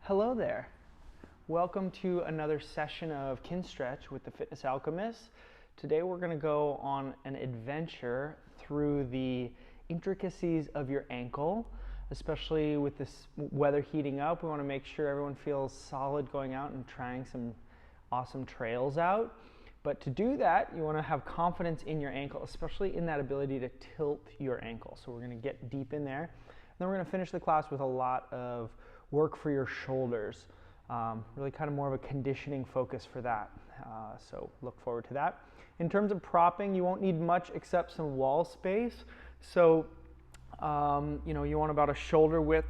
Hello there. Welcome to another session of Kinstretch with the Fitness Alchemist. Today we're going to go on an adventure through the intricacies of your ankle, especially with this weather heating up. We want to make sure everyone feels solid going out and trying some awesome trails out. But to do that, you want to have confidence in your ankle, especially in that ability to tilt your ankle. So we're going to get deep in there. And then we're going to finish the class with a lot of work for your shoulders. Really kind of more of a conditioning focus for that. So look forward to that. In terms of propping, you won't need much except some wall space. So you want about a shoulder width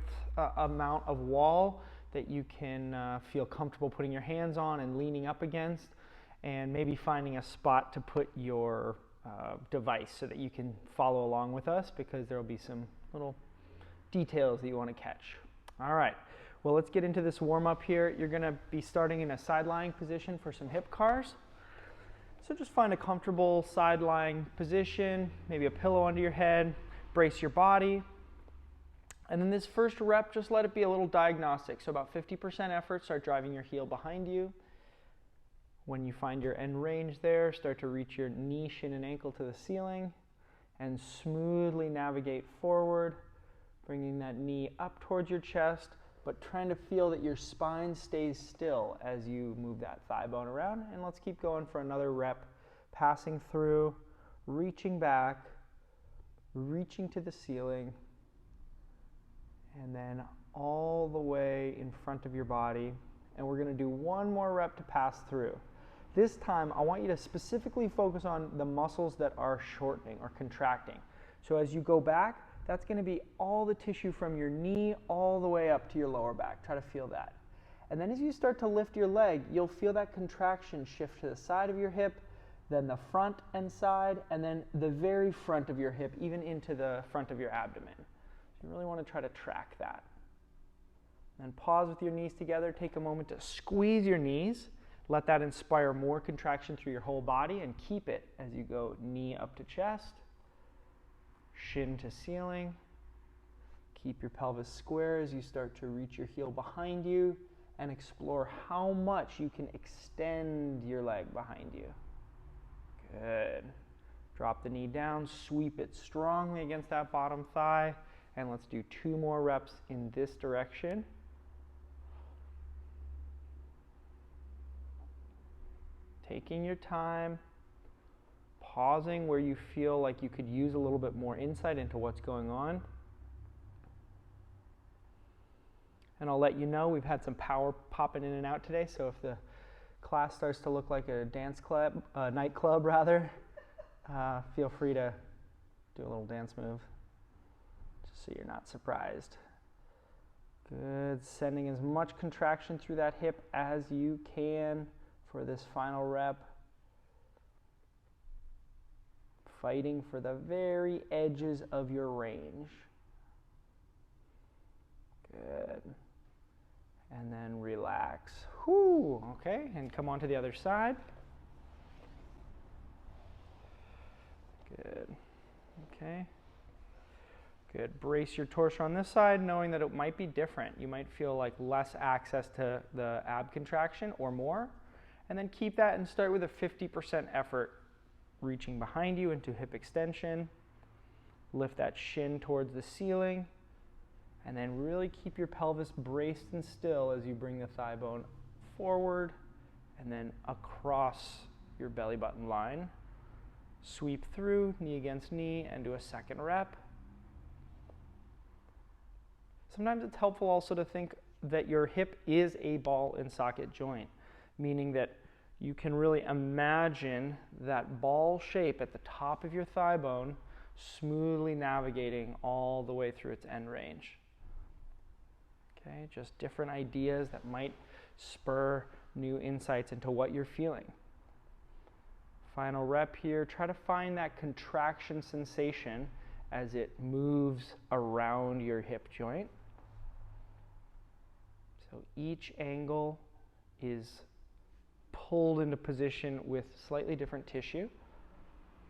amount of wall that you can feel comfortable putting your hands on and leaning up against, and maybe finding a spot to put your device so that you can follow along with us, because there will be some little details that you want to catch. All right, well, let's get into this warm-up here. You're going to be starting in a side-lying position for some hip cars. So just find a comfortable side-lying position, maybe a pillow under your head, brace your body. And then this first rep, just let it be a little diagnostic. So about 50% effort, start driving your heel behind you. When you find your end range there, start to reach your knee, shin, and ankle to the ceiling and smoothly navigate forward, bringing that knee up towards your chest, but trying to feel that your spine stays still as you move that thigh bone around. And let's keep going for another rep, passing through, reaching back, reaching to the ceiling, and then all the way in front of your body. And we're going to do one more rep to pass through. This time, I want you to specifically focus on the muscles that are shortening or contracting. So as you go back, that's going to be all the tissue from your knee all the way up to your lower back. Try to feel that. And then as you start to lift your leg, you'll feel that contraction shift to the side of your hip, then the front and side, and then the very front of your hip, even into the front of your abdomen. So you really want to try to track that. And pause with your knees together. Take a moment to squeeze your knees. Let that inspire more contraction through your whole body, and keep it as you go knee up to chest, shin to ceiling. Keep your pelvis square as you start to reach your heel behind you, and explore how much you can extend your leg behind you. Good. Drop the knee down, sweep it strongly against that bottom thigh, and let's do 2 more reps in this direction. Taking your time, pausing where you feel like you could use a little bit more insight into what's going on. And I'll let you know, we've had some power popping in and out today, so if the class starts to look like a dance club, nightclub rather, feel free to do a little dance move, just so you're not surprised. Good, sending as much contraction through that hip as you can for this final rep. Fighting for the very edges of your range. Good. And then relax. Whew, okay, and come on to the other side. Good. Okay. Good. Brace your torso on this side, knowing that it might be different. You might feel like less access to the ab contraction or more. And then keep that and start with a 50% effort, reaching behind you into hip extension. Lift that shin towards the ceiling. And then really keep your pelvis braced and still as you bring the thigh bone forward and then across your belly button line. Sweep through, knee against knee, and do a second rep. Sometimes it's helpful also to think that your hip is a ball and socket joint, meaning that you can really imagine that ball shape at the top of your thigh bone smoothly navigating all the way through its end range. Okay, just different ideas that might spur new insights into what you're feeling. Final rep here, try to find that contraction sensation as it moves around your hip joint. So each angle is pulled into position with slightly different tissue.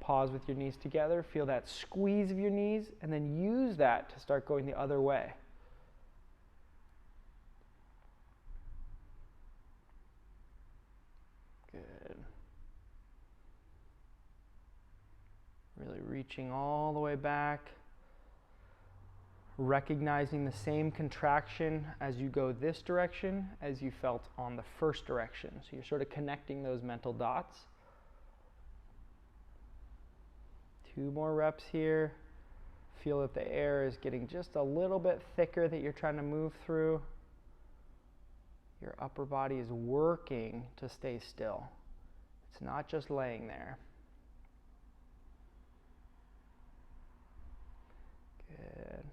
Pause with your knees together, feel that squeeze of your knees, and then use that to start going the other way. reaching all the way back, recognizing the same contraction as you go this direction as you felt on the first direction. So you're sort of connecting those mental dots. 2 more reps here. Feel that the air is getting just a little bit thicker that you're trying to move through. Your upper body is working to stay still. It's not just laying there. Good.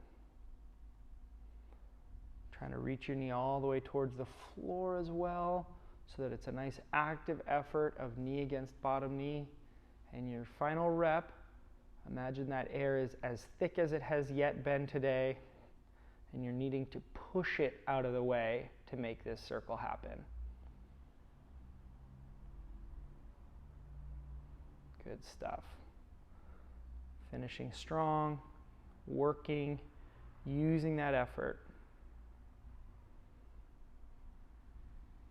Trying to reach your knee all the way towards the floor as well, so that it's a nice active effort of knee against bottom knee. And your final rep, imagine that air is as thick as it has yet been today, and you're needing to push it out of the way to make this circle happen. Good stuff. Finishing strong, working, using that effort.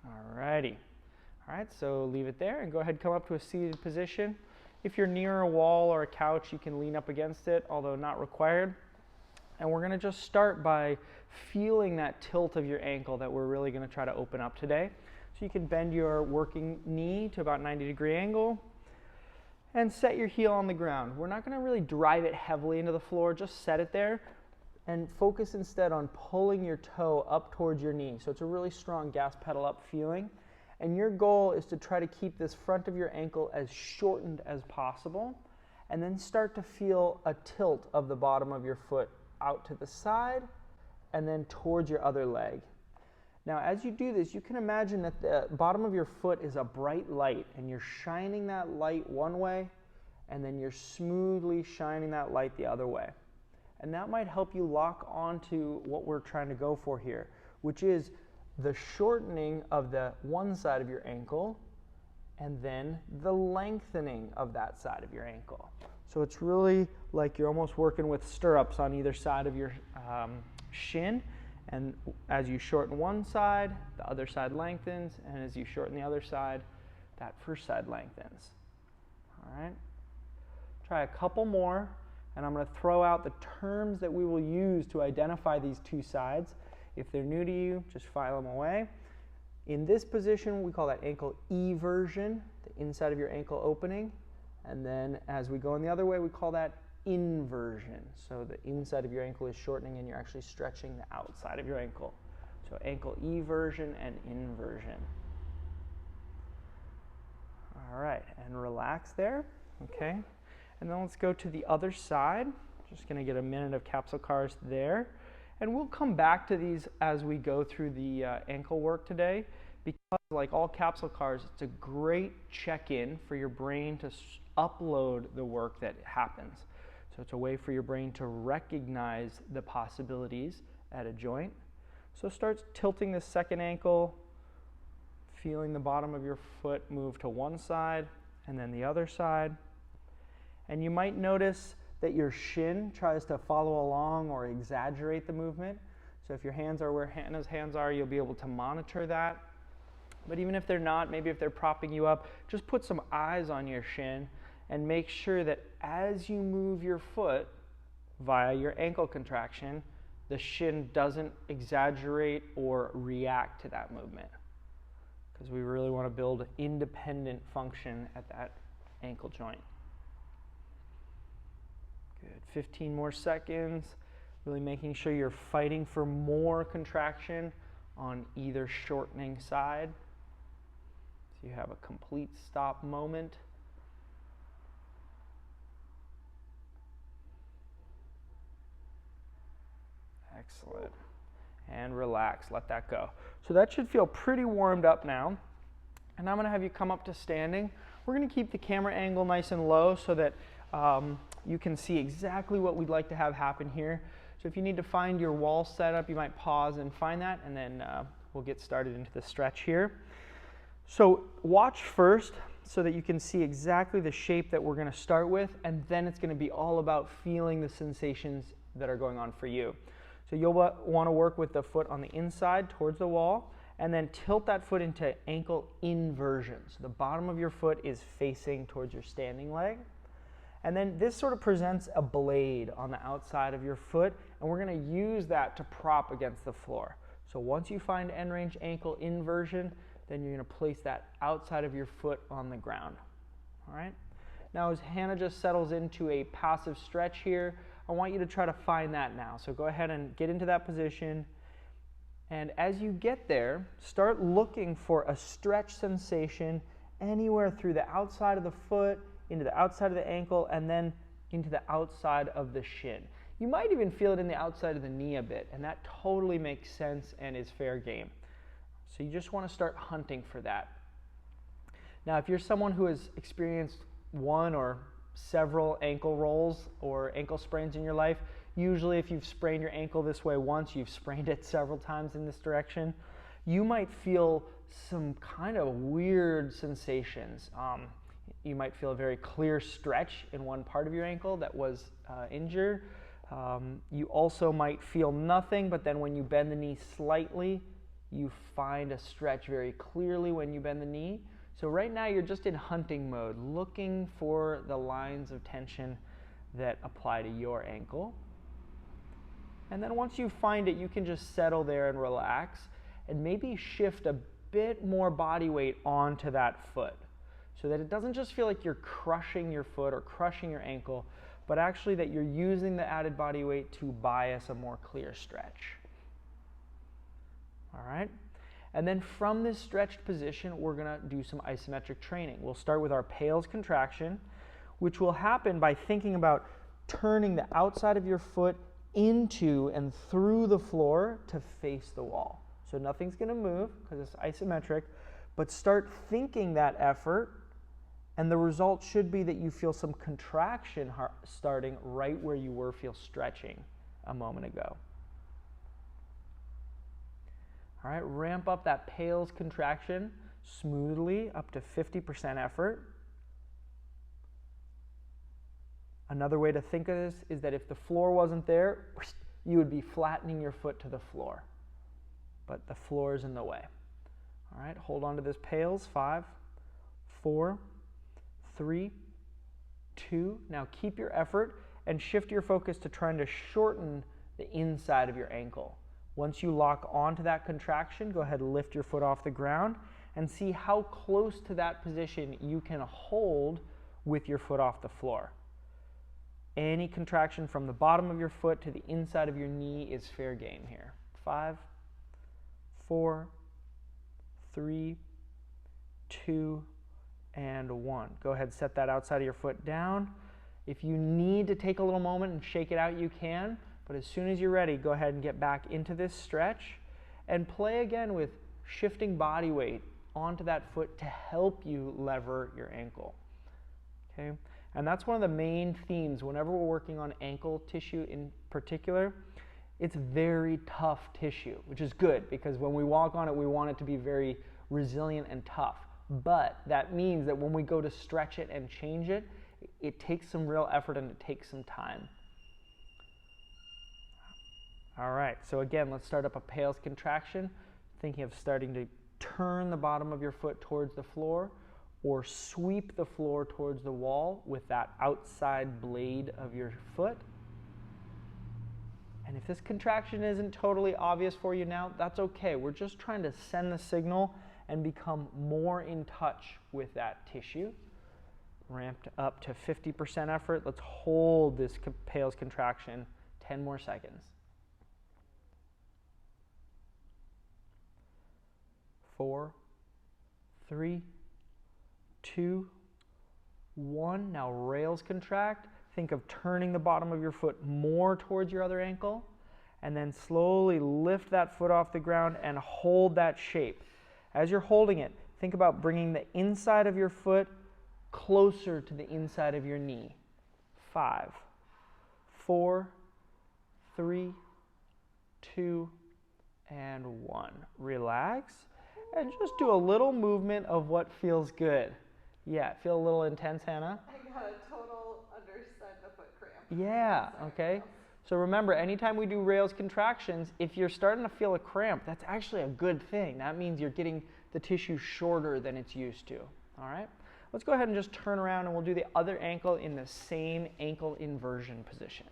Alrighty. Alright, so leave it there and go ahead and come up to a seated position. If you're near a wall or a couch, you can lean up against it, although not required. And we're going to just start by feeling that tilt of your ankle that we're really going to try to open up today. So you can bend your working knee to about 90-degree angle and set your heel on the ground. We're not going to really drive it heavily into the floor, just set it there and focus instead on pulling your toe up towards your knee. So it's a really strong gas pedal up feeling. And your goal is to try to keep this front of your ankle as shortened as possible, and then start to feel a tilt of the bottom of your foot out to the side and then towards your other leg. Now, as you do this, you can imagine that the bottom of your foot is a bright light, and you're shining that light one way, and then you're smoothly shining that light the other way. And that might help you lock onto what we're trying to go for here, which is the shortening of the one side of your ankle and then the lengthening of that side of your ankle. So it's really like you're almost working with stirrups on either side of your shin, and as you shorten one side, the other side lengthens, and as you shorten the other side, that first side lengthens. All right? Try a couple more, and I'm going to throw out the terms that we will use to identify these two sides. If they're new to you, just file them away. In this position, we call that ankle eversion, the inside of your ankle opening. And then as we go in the other way, we call that inversion. So the inside of your ankle is shortening and you're actually stretching the outside of your ankle. So ankle eversion and inversion. All right, and relax there, okay? And then let's go to the other side. Just gonna get a minute of capsule cars there. And we'll come back to these as we go through the ankle work today, because like all capsule cars, it's a great check-in for your brain to upload the work that happens. So it's a way for your brain to recognize the possibilities at a joint. So start tilting the second ankle, feeling the bottom of your foot move to one side and then the other side. And you might notice that your shin tries to follow along or exaggerate the movement. So if your hands are where Hannah's hands are, you'll be able to monitor that. But even if they're not, maybe if they're propping you up, just put some eyes on your shin and make sure that as you move your foot via your ankle contraction, the shin doesn't exaggerate or react to that movement. Because we really want to build independent function at that ankle joint. Good, 15 more seconds. Really making sure you're fighting for more contraction on either shortening side. So you have a complete stop moment. Excellent. And relax, let that go. So that should feel pretty warmed up now. And I'm going to have you come up to standing. We're going to keep the camera angle nice and low so that you can see exactly what we'd like to have happen here. So if you need to find your wall setup, you might pause and find that, and then we'll get started into the stretch here. So watch first so that you can see exactly the shape that we're going to start with, and then it's going to be all about feeling the sensations that are going on for you. So you'll want to work with the foot on the inside towards the wall, and then tilt that foot into ankle inversion. So the bottom of your foot is facing towards your standing leg. And then this sort of presents a blade on the outside of your foot, and we're going to use that to prop against the floor. So once you find end range ankle inversion, then you're going to place that outside of your foot on the ground. All right? Now as Hannah just settles into a passive stretch here, I want you to try to find that now. So go ahead and get into that position. And as you get there, start looking for a stretch sensation anywhere through the outside of the foot, into the outside of the ankle, and then into the outside of the shin. You might even feel it in the outside of the knee a bit, and that totally makes sense and is fair game. So you just want to start hunting for that. Now, if you're someone who has experienced one or several ankle rolls or ankle sprains in your life, usually if you've sprained your ankle this way once, you've sprained it several times in this direction, you might feel some kind of weird sensations. You might feel a very clear stretch in one part of your ankle that was injured. You also might feel nothing, but then when you bend the knee slightly, you find a stretch very clearly when you bend the knee. So right now you're just in hunting mode, looking for the lines of tension that apply to your ankle. And then once you find it, you can just settle there and relax and maybe shift a bit more body weight onto that foot so that it doesn't just feel like you're crushing your foot or crushing your ankle, but actually that you're using the added body weight to bias a more clear stretch. All right? And then from this stretched position, we're going to do some isometric training. We'll start with our Pails contraction, which will happen by thinking about turning the outside of your foot into and through the floor to face the wall. So nothing's going to move because it's isometric, but start thinking that effort, and the result should be that you feel some contraction starting right where you were stretching a moment ago. All right, ramp up that Pails contraction smoothly up to 50% effort. Another way to think of this is that if the floor wasn't there, you would be flattening your foot to the floor. But the floor is in the way. All right, hold on to this Pails. 5, 4, 3, 2. Now keep your effort and shift your focus to trying to shorten the inside of your ankle. Once you lock onto that contraction, go ahead and lift your foot off the ground and see how close to that position you can hold with your foot off the floor. Any contraction from the bottom of your foot to the inside of your knee is fair game here. 5, 4, 3, 2, and 1. Go ahead and set that outside of your foot down. If you need to take a little moment and shake it out, you can. But as soon as you're ready, go ahead and get back into this stretch and play again with shifting body weight onto that foot to help you lever your ankle. Okay? And that's one of the main themes whenever we're working on ankle tissue in particular. It's very tough tissue, which is good because when we walk on it, we want it to be very resilient and tough. But that means that when we go to stretch it and change it, it takes some real effort and it takes some time. All right, so again, let's start up a Pails contraction, thinking of starting to turn the bottom of your foot towards the floor or sweep the floor towards the wall with that outside blade of your foot. And if this contraction isn't totally obvious for you now, that's okay. We're just trying to send the signal and become more in touch with that tissue. Ramped up to 50% effort. Let's hold this Pails contraction 10 more seconds. 4, 3, 2, 1. Now rails contract. Think of turning the bottom of your foot more towards your other ankle, and then slowly lift that foot off the ground and hold that shape. As you're holding it, think about bringing the inside of your foot closer to the inside of your knee. 5, 4, 3, 2, and 1. Relax. And just do a little movement of what feels good. Yeah, feel a little intense, Hannah? I got a total underside of the foot cramp. Yeah, okay. So remember, anytime we do rails contractions, if you're starting to feel a cramp, that's actually a good thing. That means you're getting the tissue shorter than it's used to. All right? Let's go ahead and just turn around and we'll do the other ankle in the same ankle inversion position.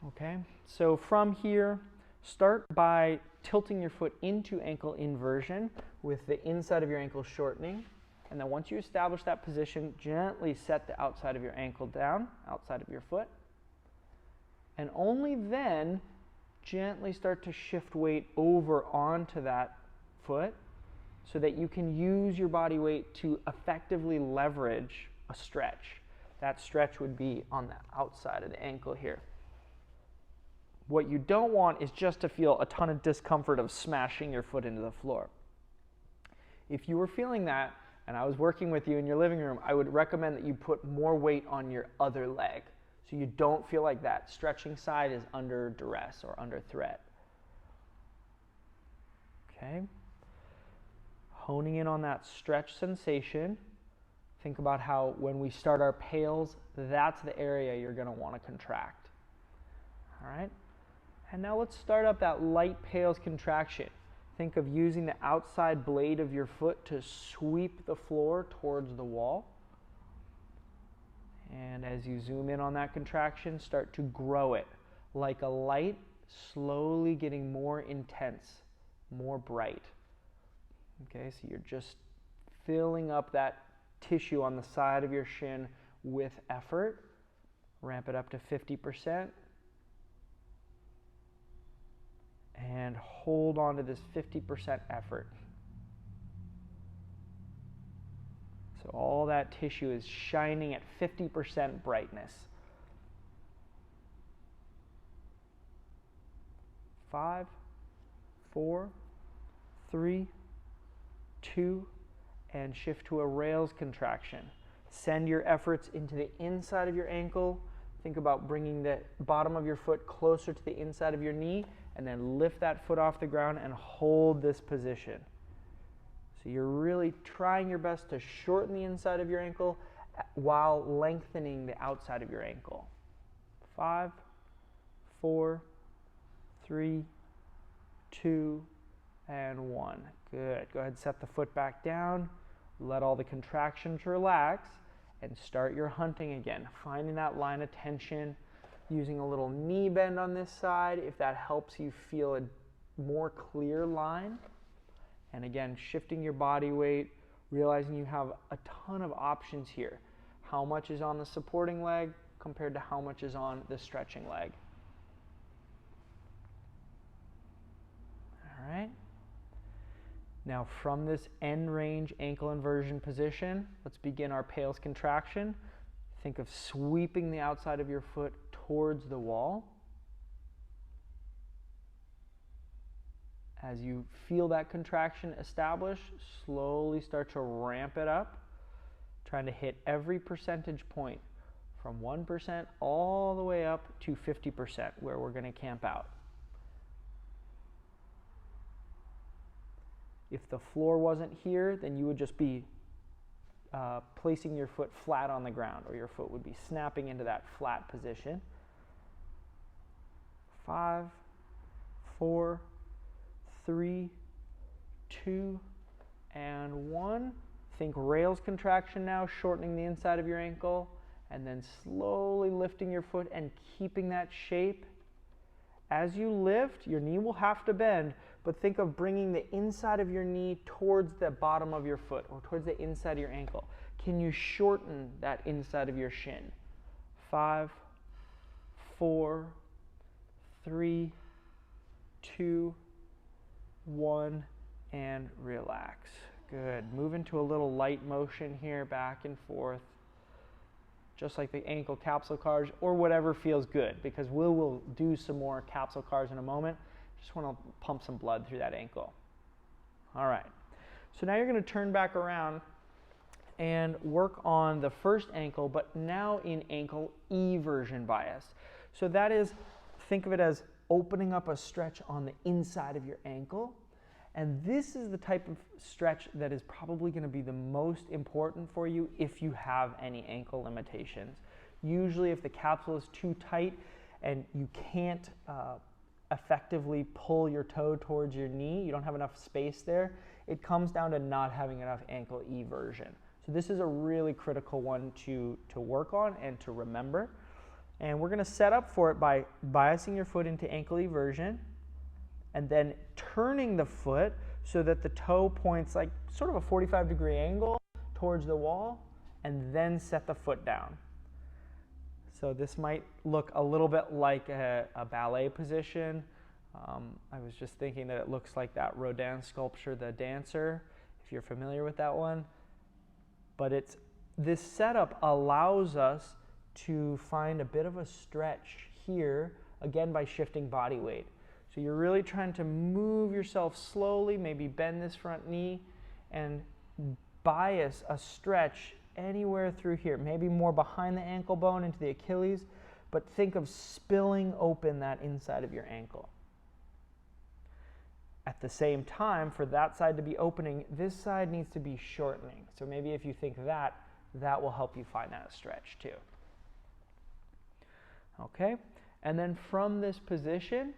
Okay, so from here, start by tilting your foot into ankle inversion with the inside of your ankle shortening. And then once you establish that position, gently set the outside of your ankle down, outside of your foot. And only then gently start to shift weight over onto that foot so that you can use your body weight to effectively leverage a stretch. That stretch would be on the outside of the ankle here. What you don't want is just to feel a ton of discomfort of smashing your foot into the floor. If you were feeling that, and I was working with you in your living room, I would recommend that you put more weight on your other leg so you don't feel like that stretching side is under duress or under threat. Okay. Honing in on that stretch sensation. Think about how when we start our pails, that's the area you're going to want to contract. All right. And now let's start up that light pails contraction. Think of using the outside blade of your foot to sweep the floor towards the wall. And as you zoom in on that contraction, start to grow it like a light, slowly getting more intense, more bright. Okay, so you're just filling up that tissue on the side of your shin with effort. Ramp it up to 50%. And hold on to this 50% effort. So all that tissue is shining at 50% brightness. 5, 4, 3, 2, and shift to a rails contraction. Send your efforts into the inside of your ankle. Think about bringing the bottom of your foot closer to the inside of your knee, and then lift that foot off the ground and hold this position. So you're really trying your best to shorten the inside of your ankle while lengthening the outside of your ankle. 5, 4, 3, 2, and 1. Good. Go ahead and set the foot back down. Let all the contractions relax and start your hunting again. Finding that line of tension, using a little knee bend on this side if that helps you feel a more clear line. And again, shifting your body weight, realizing you have a ton of options here. How much is on the supporting leg compared to how much is on the stretching leg. All right. Now from this end range ankle inversion position, let's begin our Pails contraction. Think of sweeping the outside of your foot towards the wall. As you feel that contraction establish, slowly start to ramp it up, trying to hit every percentage point from 1% all the way up to 50%, where we're going to camp out. If the floor wasn't here, then you would just be placing your foot flat on the ground, or your foot would be snapping into that flat position. 5, 4, 3, 2, and 1. Think rails contraction now, shortening the inside of your ankle, and then slowly lifting your foot and keeping that shape. As you lift, your knee will have to bend, but think of bringing the inside of your knee towards the bottom of your foot, or towards the inside of your ankle. Can you shorten that inside of your shin? 5, 4, 3, 2, 1, and relax. Good. Move into a little light motion here, back and forth, just like the ankle capsule cars, or whatever feels good, because we'll do some more capsule cars in a moment. Just want to pump some blood through that ankle. All right. So now you're going to turn back around and work on the first ankle, but now in ankle eversion bias. So that is, think of it as opening up a stretch on the inside of your ankle. And this is the type of stretch that is probably going to be the most important for you if you have any ankle limitations. Usually if the capsule is too tight and you can't effectively pull your toe towards your knee, you don't have enough space there, it comes down to not having enough ankle eversion. So this is a really critical one to work on and to remember. And we're going to set up for it by biasing your foot into ankle eversion and then turning the foot so that the toe points like sort of a 45-degree angle towards the wall, and then set the foot down. So this might look a little bit like a ballet position. I was just thinking that it looks like that Rodin sculpture, The Dancer, if you're familiar with that one. But this setup allows us to find a bit of a stretch here, again by shifting body weight. So you're really trying to move yourself slowly, maybe bend this front knee, and bias a stretch anywhere through here, maybe more behind the ankle bone into the Achilles, but think of spilling open that inside of your ankle. At the same time, for that side to be opening, this side needs to be shortening. So maybe if you think that will help you find that stretch too. Okay, and then from this position,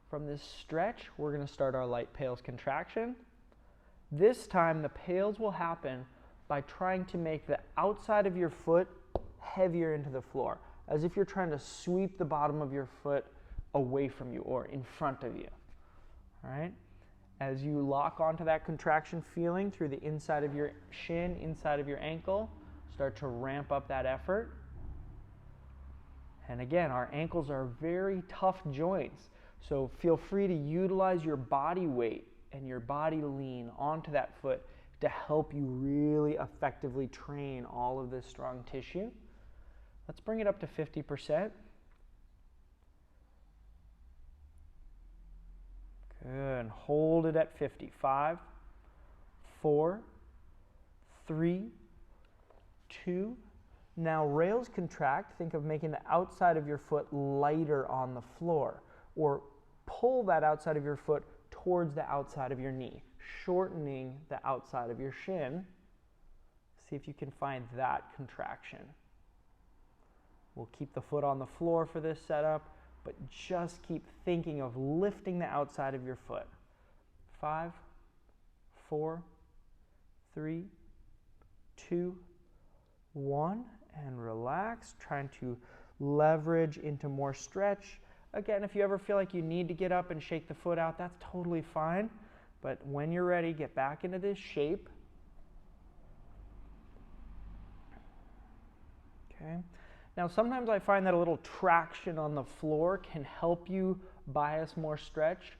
from this stretch, we're going to start our light Pails contraction. This time the Pails will happen by trying to make the outside of your foot heavier into the floor, as if you're trying to sweep the bottom of your foot away from you or in front of you. All right? As you lock onto that contraction feeling through the inside of your shin, inside of your ankle, start to ramp up that effort. And again, our ankles are very tough joints, so feel free to utilize your body weight and your body lean onto that foot to help you really effectively train all of this strong tissue. Let's bring it up to 50%. Good, and hold it at 50. 5, 4, 3, 2. Now rails contract. Think of making the outside of your foot lighter on the floor, or pull that outside of your foot towards the outside of your knee, shortening the outside of your shin. See if you can find that contraction. We'll keep the foot on the floor for this setup, but just keep thinking of lifting the outside of your foot. 5, 4, 3, 2, 1, and relax, trying to leverage into more stretch. Again, if you ever feel like you need to get up and shake the foot out, that's totally fine. But when you're ready, get back into this shape. Okay. Now, sometimes I find that a little traction on the floor can help you bias more stretch.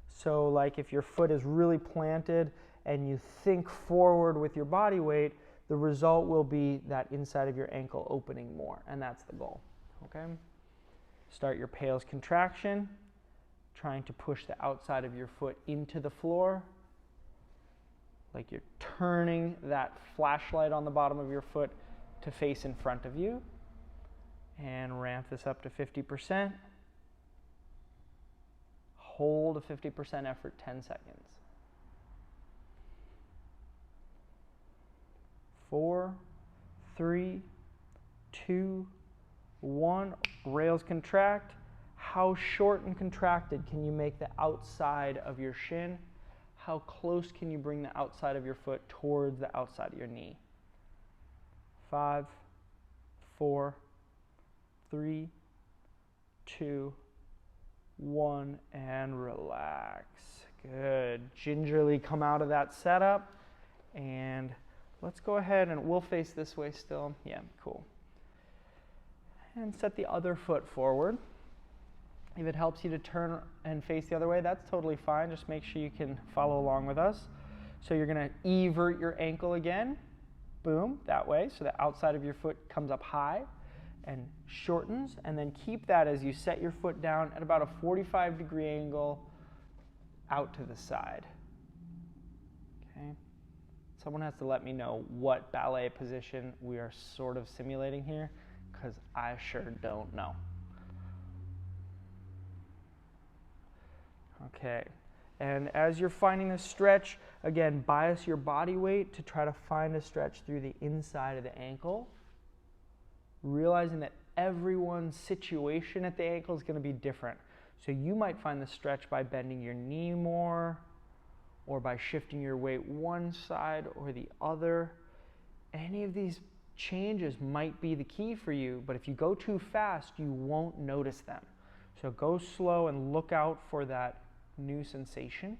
So like if your foot is really planted and you think forward with your body weight, the result will be that inside of your ankle opening more, and that's the goal. Okay? Start your Pails contraction, trying to push the outside of your foot into the floor, like you're turning that flashlight on the bottom of your foot to face in front of you. And ramp this up to 50%. Hold a 50% effort 10 seconds. 4, 3, 2, 1. Rails contract. How short and contracted can you make the outside of your shin? How close can you bring the outside of your foot towards the outside of your knee? 5, 4, 3, 2, 1, and relax. Good. Gingerly come out of that setup, and let's go ahead and we'll face this way still. Yeah, cool. And set the other foot forward. If it helps you to turn and face the other way, that's totally fine. Just make sure you can follow along with us. So you're going to evert your ankle again. Boom, that way. So the outside of your foot comes up high and shortens, and then keep that as you set your foot down at about a 45-degree angle out to the side. Okay. Someone has to let me know what ballet position we are sort of simulating here, because I sure don't know. Okay, and as you're finding a stretch, again, bias your body weight to try to find a stretch through the inside of the ankle, realizing that everyone's situation at the ankle is going to be different. So you might find the stretch by bending your knee more, or by shifting your weight one side or the other. Any of these changes might be the key for you, but if you go too fast, you won't notice them. So go slow and look out for that new sensation.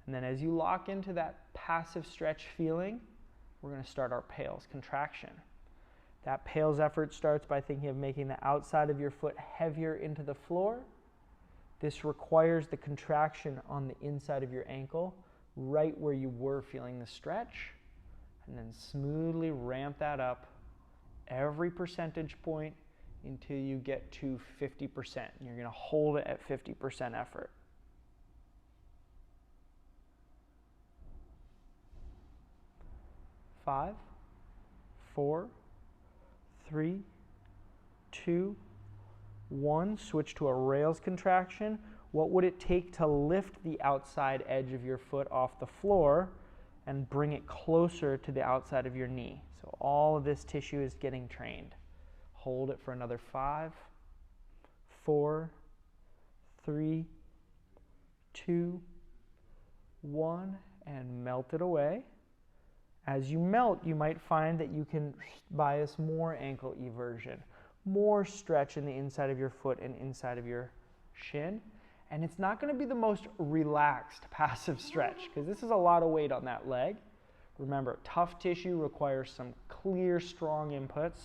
And then as you lock into that passive stretch feeling, we're going to start our Pails contraction. That Pails effort starts by thinking of making the outside of your foot heavier into the floor. This requires the contraction on the inside of your ankle, right where you were feeling the stretch. And then smoothly ramp that up every percentage point until you get to 50%. And you're going to hold it at 50% effort. 5, 4, 3, 2, 1. Switch to a rails contraction. What would it take to lift the outside edge of your foot off the floor and bring it closer to the outside of your knee? So all of this tissue is getting trained. Hold it for another 5, 4, 3, 2, 1, and melt it away. As you melt, you might find that you can bias more ankle eversion, more stretch in the inside of your foot and inside of your shin. And it's not going to be the most relaxed passive stretch because this is a lot of weight on that leg. Remember, tough tissue requires some clear, strong inputs.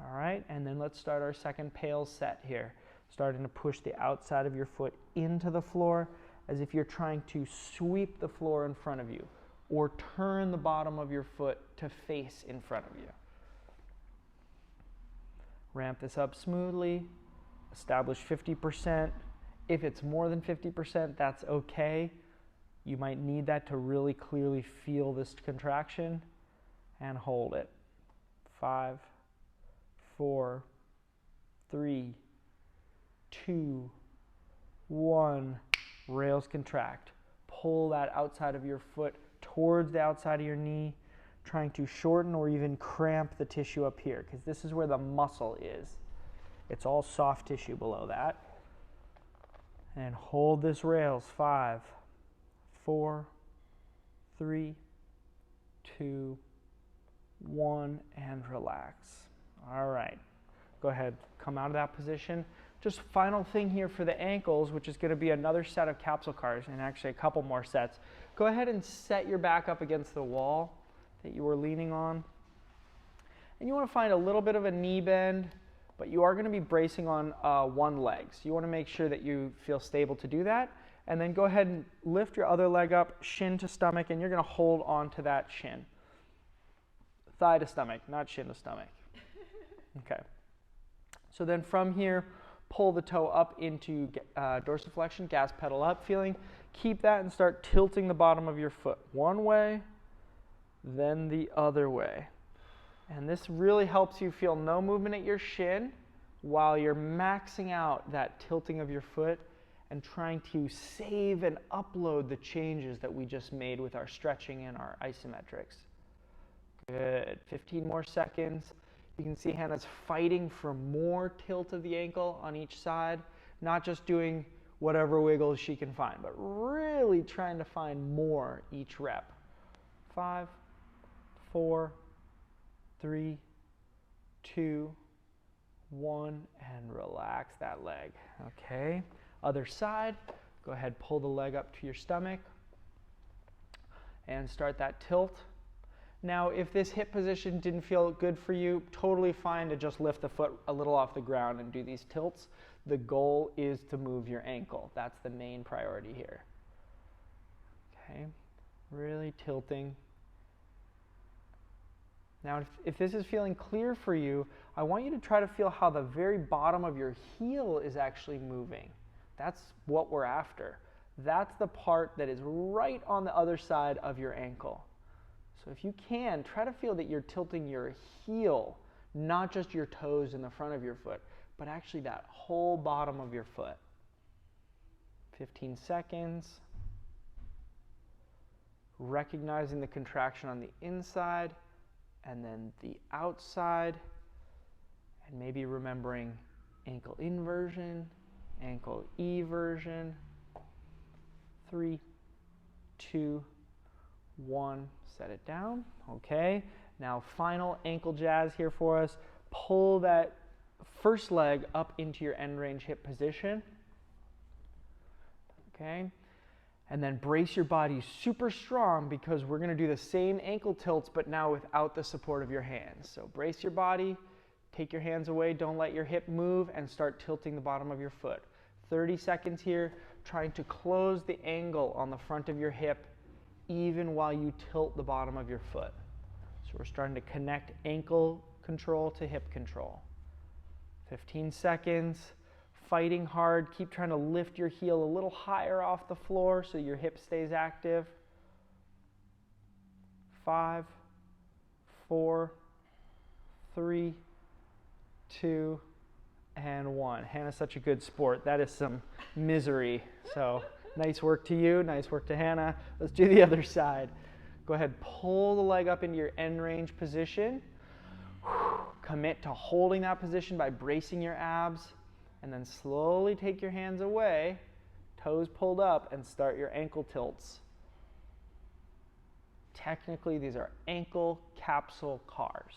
All right, and then let's start our second Pails set here. Starting to push the outside of your foot into the floor as if you're trying to sweep the floor in front of you or turn the bottom of your foot to face in front of you. Ramp this up smoothly. Establish 50%. If it's more than 50%, that's okay. You might need that to really clearly feel this contraction, and hold it. 5, 4, 3, 2, 1. Rails contract. Pull that outside of your foot towards the outside of your knee, trying to shorten or even cramp the tissue up here, because this is where the muscle is. It's all soft tissue below that. And hold this rails. 5, 4, 3, 2, 1, and relax. All right. Go ahead, come out of that position. Just final thing here for the ankles, which is going to be another set of capsule cars and actually a couple more sets. Go ahead and set your back up against the wall that you were leaning on. And you want to find a little bit of a knee bend, but you are going to be bracing on one leg. So you want to make sure that you feel stable to do that. And then go ahead and lift your other leg up, shin to stomach, and you're going to hold on to that shin. Thigh to stomach, not shin to stomach. Okay. So then from here, pull the toe up into dorsiflexion, gas pedal up feeling. Keep that and start tilting the bottom of your foot one way, then the other way. And this really helps you feel no movement at your shin while you're maxing out that tilting of your foot and trying to save and upload the changes that we just made with our stretching and our isometrics. Good. 15 more seconds. You can see Hannah's fighting for more tilt of the ankle on each side, not just doing whatever wiggles she can find, but really trying to find more each rep. 5, 4, 3, 2, 1, and relax that leg. Okay, other side. Go ahead, pull the leg up to your stomach and start that tilt. Now, if this hip position didn't feel good for you, totally fine to just lift the foot a little off the ground and do these tilts. The goal is to move your ankle. That's the main priority here. Okay, really tilting. Now, if this is feeling clear for you, I want you to try to feel how the very bottom of your heel is actually moving. That's what we're after. That's the part that is right on the other side of your ankle. So if you can, try to feel that you're tilting your heel, not just your toes in the front of your foot, but actually that whole bottom of your foot. 15 seconds. Recognizing the contraction on the inside and then the outside, and maybe remembering ankle inversion, ankle eversion. 3, 2, 1, set it down. Okay, now final ankle jazz here for us. Pull that first leg up into your end range hip position. Okay, and then brace your body super strong because we're going to do the same ankle tilts but now without the support of your hands. So brace your body, take your hands away, don't let your hip move, and start tilting the bottom of your foot. 30 seconds here, trying to close the angle on the front of your hip even while you tilt the bottom of your foot. So we're starting to connect ankle control to hip control. 15 seconds, fighting hard. Keep trying to lift your heel a little higher off the floor so your hip stays active. 5, 4, 3, 2, and 1. Hannah's such a good sport. That is some misery. So nice work to you. Nice work to Hannah. Let's do the other side. Go ahead, pull the leg up into your end range position. Commit to holding that position by bracing your abs, and then slowly take your hands away, toes pulled up, and start your ankle tilts. Technically, these are ankle capsule cars.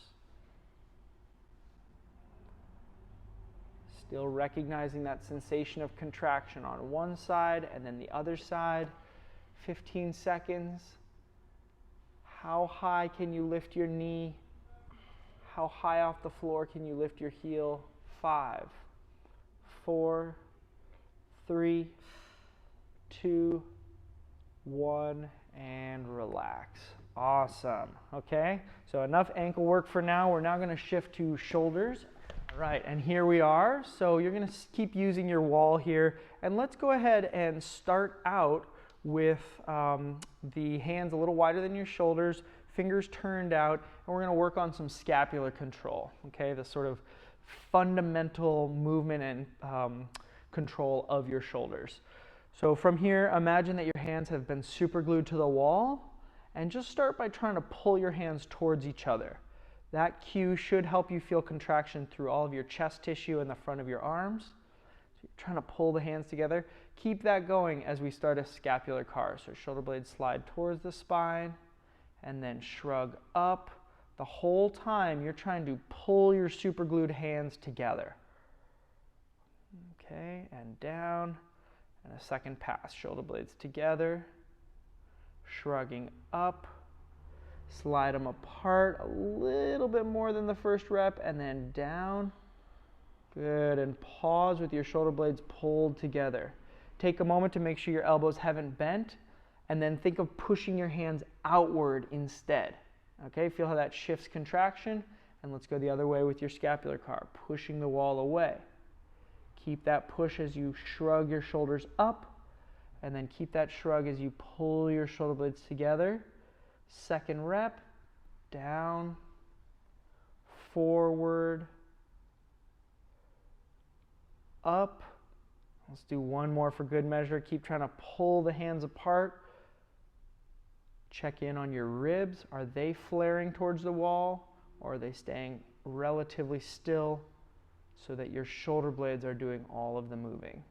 Still recognizing that sensation of contraction on one side and then the other side. 15 seconds. How high can you lift your knee? How high off the floor can you lift your heel? 5, 4, 3, 2, 1, and relax. Awesome. Okay, so enough ankle work for now. We're now going to shift to shoulders. All right, and here we are. So you're going to keep using your wall here. And let's go ahead and start out with the hands a little wider than your shoulders, fingers turned out, and we're going to work on some scapular control, okay, the sort of fundamental movement and control of your shoulders. So from here, imagine that your hands have been super glued to the wall, and just start by trying to pull your hands towards each other. That cue should help you feel contraction through all of your chest tissue and the front of your arms. So you're trying to pull the hands together. Keep that going as we start a scapular car. So shoulder blades slide towards the spine, and then shrug up. The whole time you're trying to pull your super glued hands together. Okay, and down, and a second pass. Shoulder blades together, shrugging up, slide them apart a little bit more than the first rep, and then down. Good, and pause with your shoulder blades pulled together. Take a moment to make sure your elbows haven't bent, and then think of pushing your hands outward instead. Okay, feel how that shifts contraction, and let's go the other way with your scapular car, pushing the wall away. Keep that push as you shrug your shoulders up, and then keep that shrug as you pull your shoulder blades together. Second rep, down, forward, up. Let's do one more for good measure. Keep trying to pull the hands apart. Check in on your ribs. Are they flaring towards the wall, or are they staying relatively still so that your shoulder blades are doing all of the moving?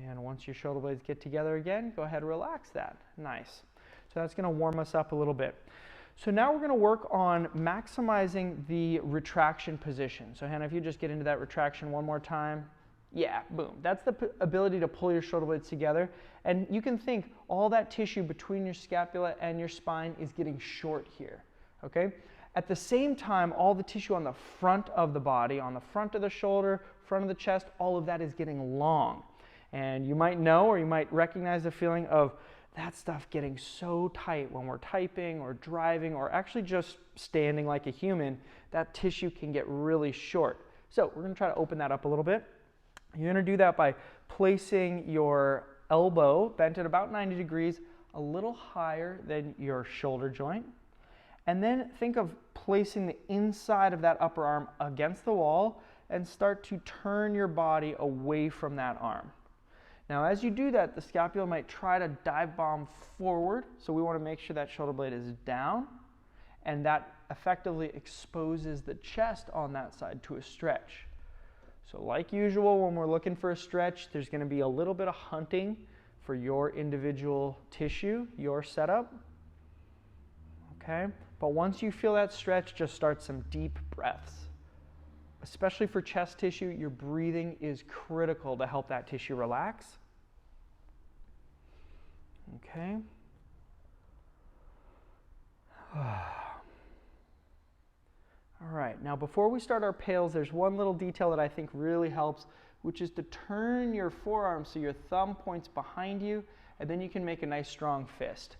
And once your shoulder blades get together again, go ahead and relax that. Nice. So that's going to warm us up a little bit. So now we're going to work on maximizing the retraction position. So Hannah, if you just get into that retraction one more time. Yeah, boom. That's the ability to pull your shoulder blades together. And you can think all that tissue between your scapula and your spine is getting short here, okay? At the same time, all the tissue on the front of the body, on the front of the shoulder, front of the chest, all of that is getting long. And you might know, or you might recognize the feeling of that stuff getting so tight when we're typing or driving or actually just standing like a human. That tissue can get really short. So we're going to try to open that up a little bit. You're going to do that by placing your elbow bent at about 90 degrees, a little higher than your shoulder joint. And then think of placing the inside of that upper arm against the wall and start to turn your body away from that arm. Now, as you do that, the scapula might try to dive bomb forward, so we want to make sure that shoulder blade is down, and that effectively exposes the chest on that side to a stretch. So like usual, when we're looking for a stretch, there's going to be a little bit of hunting for your individual tissue, your setup. Okay? But once you feel that stretch, just start some deep breaths. Especially for chest tissue, your breathing is critical to help that tissue relax. Okay? All right, now before we start our pails, there's one little detail that I think really helps, which is to turn your forearm so your thumb points behind you, and then you can make a nice strong fist.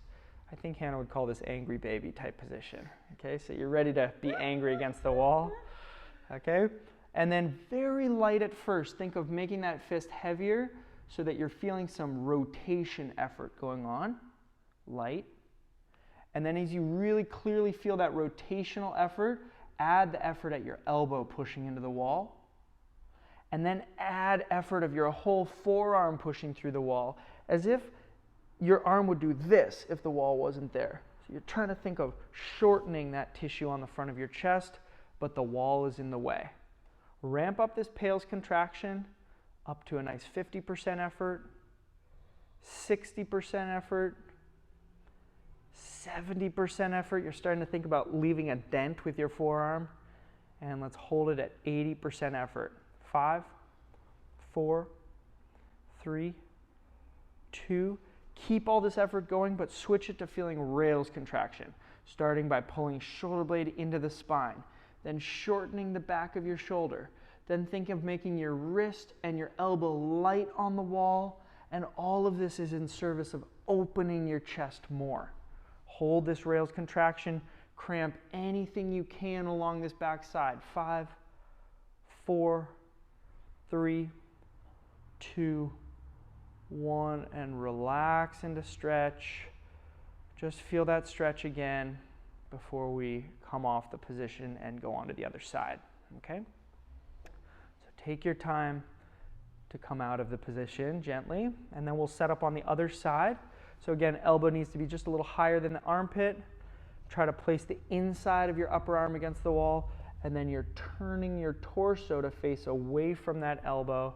I think Hannah would call this angry baby type position. Okay, so you're ready to be angry against the wall. Okay, and then very light at first. Think of making that fist heavier so that you're feeling some rotation effort going on. Light. And then as you really clearly feel that rotational effort, add the effort at your elbow pushing into the wall. And then add effort of your whole forearm pushing through the wall, as if your arm would do this if the wall wasn't there. So you're trying to think of shortening that tissue on the front of your chest, but the wall is in the way. Ramp up this Pails contraction up to a nice 50% effort, 60% effort, 70% effort. You're starting to think about leaving a dent with your forearm. And let's hold it at 80% effort. 5, 4, 3, 2. Keep all this effort going, but switch it to feeling rails contraction, starting by pulling shoulder blade into the spine, then shortening the back of your shoulder. Then think of making your wrist and your elbow light on the wall, and all of this is in service of opening your chest more. Hold this rails contraction, cramp anything you can along this back side. 5, 4, 3, 2, 1, and relax into stretch. Just feel that stretch again before we come off the position and go on to the other side. Okay? So take your time to come out of the position gently, and then we'll set up on the other side. So again, elbow needs to be just a little higher than the armpit. Try to place the inside of your upper arm against the wall, and then you're turning your torso to face away from that elbow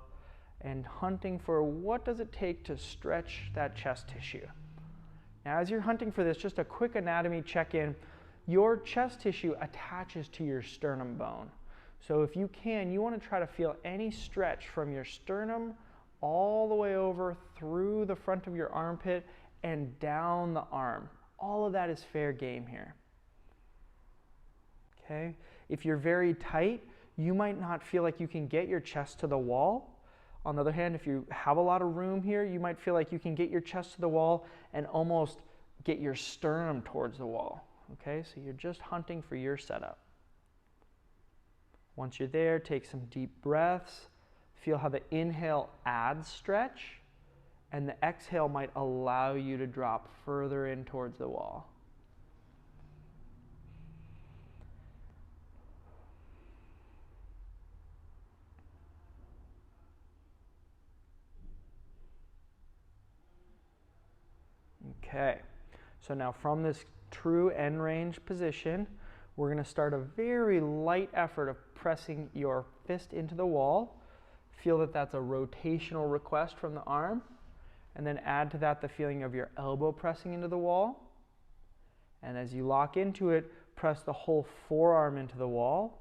and hunting for what does it take to stretch that chest tissue. Now, as you're hunting for this, just a quick anatomy check-in. Your chest tissue attaches to your sternum bone. So if you can, you want to try to feel any stretch from your sternum all the way over through the front of your armpit and down the arm. All of that is fair game here. Okay? If you're very tight, you might not feel like you can get your chest to the wall. On the other hand, if you have a lot of room here, you might feel like you can get your chest to the wall and almost get your sternum towards the wall. Okay? So you're just hunting for your setup. Once you're there, take some deep breaths. Feel how the inhale adds stretch, and the exhale might allow you to drop further in towards the wall. Okay, so now from this true end range position, we're going to start a very light effort of pressing your fist into the wall. Feel that that's a rotational request from the arm. And then add to that the feeling of your elbow pressing into the wall. And as you lock into it, press the whole forearm into the wall.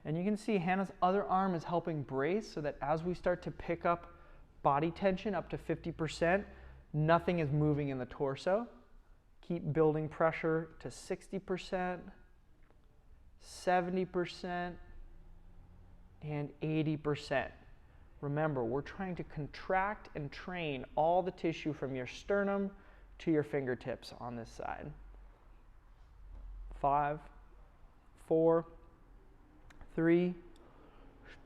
And you can see Hannah's other arm is helping brace so that as we start to pick up body tension up to 50%, nothing is moving in the torso. Keep building pressure to 60%, 70%, and 80%. Remember, we're trying to contract and train all the tissue from your sternum to your fingertips on this side. 5, 4, 3,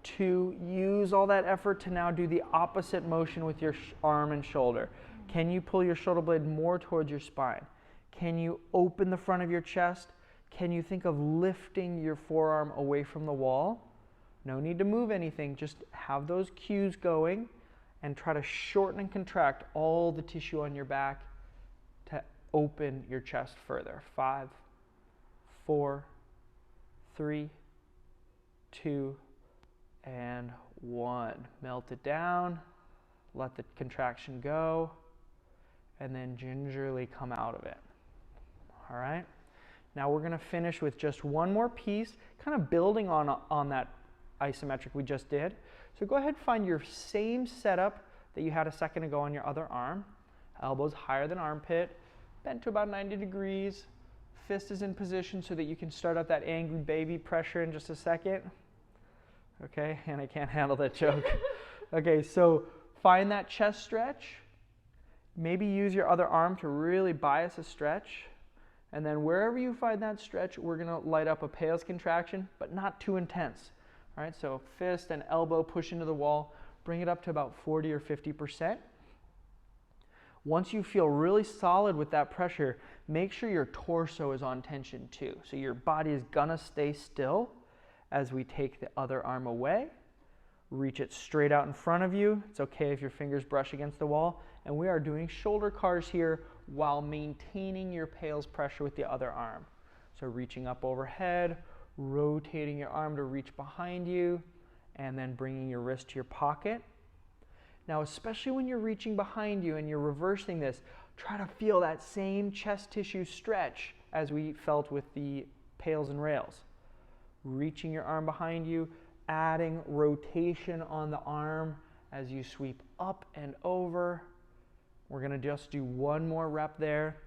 2. Use all that effort to now do the opposite motion with your arm and shoulder. Can you pull your shoulder blade more towards your spine? Can you open the front of your chest? Can you think of lifting your forearm away from the wall? No need to move anything, just have those cues going and try to shorten and contract all the tissue on your back to open your chest further. 5, 4, 3, 2, and 1. Melt it down, let the contraction go, and then gingerly come out of it. All right? Now we're going to finish with just one more piece, kind of building on that isometric we just did. So go ahead and find your same setup that you had a second ago on your other arm. Elbows higher than armpit, bent to about 90 degrees. Fist is in position so that you can start up that angry baby pressure in just a second. Okay, and I can't handle that joke. Okay, so find that chest stretch. Maybe use your other arm to really bias a stretch. And then wherever you find that stretch, we're going to light up a Pails contraction, but not too intense. All right, so fist and elbow push into the wall. Bring it up to about 40 or 50%. Once you feel really solid with that pressure, make sure your torso is on tension too. So your body is going to stay still as we take the other arm away. Reach it straight out in front of you. It's okay if your fingers brush against the wall. And we are doing shoulder cars here while maintaining your Pails pressure with the other arm. So reaching up overhead, rotating your arm to reach behind you, and then bringing your wrist to your pocket. Now, especially when you're reaching behind you and you're reversing this, try to feel that same chest tissue stretch as we felt with the Pails and Rails. Reaching your arm behind you, adding rotation on the arm as you sweep up and over. We're going to just do one more rep there.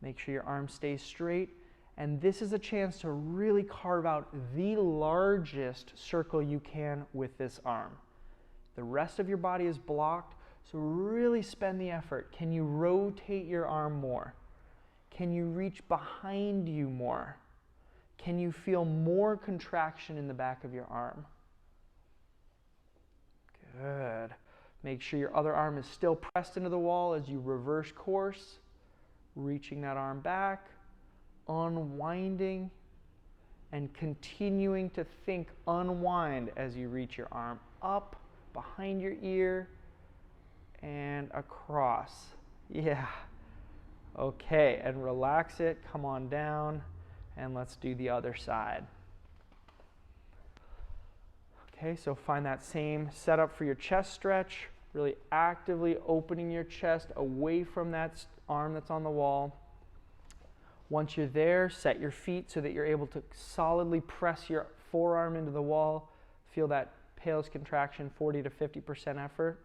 Make sure your arm stays straight. And this is a chance to really carve out the largest circle you can with this arm. The rest of your body is blocked, so really spend the effort. Can you rotate your arm more? Can you reach behind you more? Can you feel more contraction in the back of your arm? Good. Make sure your other arm is still pressed into the wall as you reverse course, reaching that arm back, unwinding, and continuing to think unwind as you reach your arm up, behind your ear, and across. Yeah. Okay, and relax it, come on down, and let's do the other side. Okay, so find that same setup for your chest stretch, really actively opening your chest away from that arm that's on the wall. Once you're there, set your feet so that you're able to solidly press your forearm into the wall. Feel that Pails contraction, 40 to 50% effort.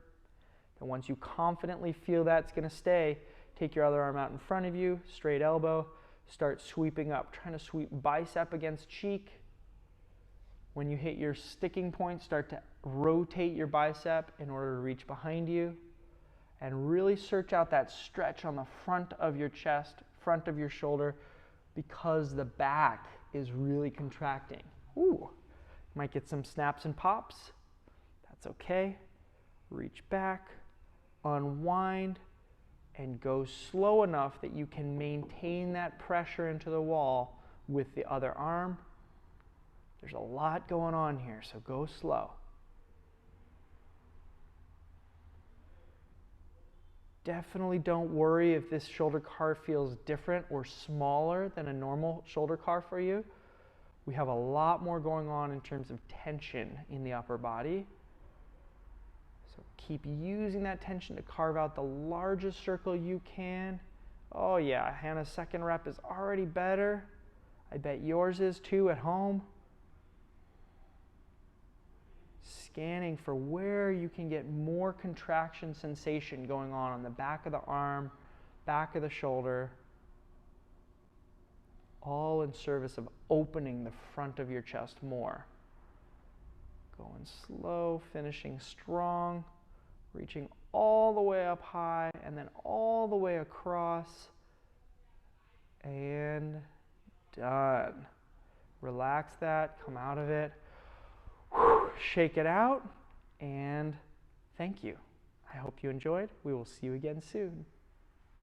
And once you confidently feel that's going to stay, take your other arm out in front of you, straight elbow, start sweeping up, trying to sweep bicep against cheek. When you hit your sticking point, start to rotate your bicep in order to reach behind you. And really search out that stretch on the front of your chest, front of your shoulder, because the back is really contracting. Ooh, might get some snaps and pops. That's okay. Reach back, unwind, and go slow enough that you can maintain that pressure into the wall with the other arm. There's a lot going on here, so go slow. Definitely don't worry if this shoulder car feels different or smaller than a normal shoulder car for you. We have a lot more going on in terms of tension in the upper body. So keep using that tension to carve out the largest circle you can. Oh yeah, Hannah's second rep is already better. I bet yours is too at home. Scanning for where you can get more contraction sensation going on the back of the arm, back of the shoulder, all in service of opening the front of your chest more. Going slow, finishing strong, reaching all the way up high and then all the way across, and done. Relax that, come out of it. Shake it out, and thank you. I hope you enjoyed. We will see you again soon.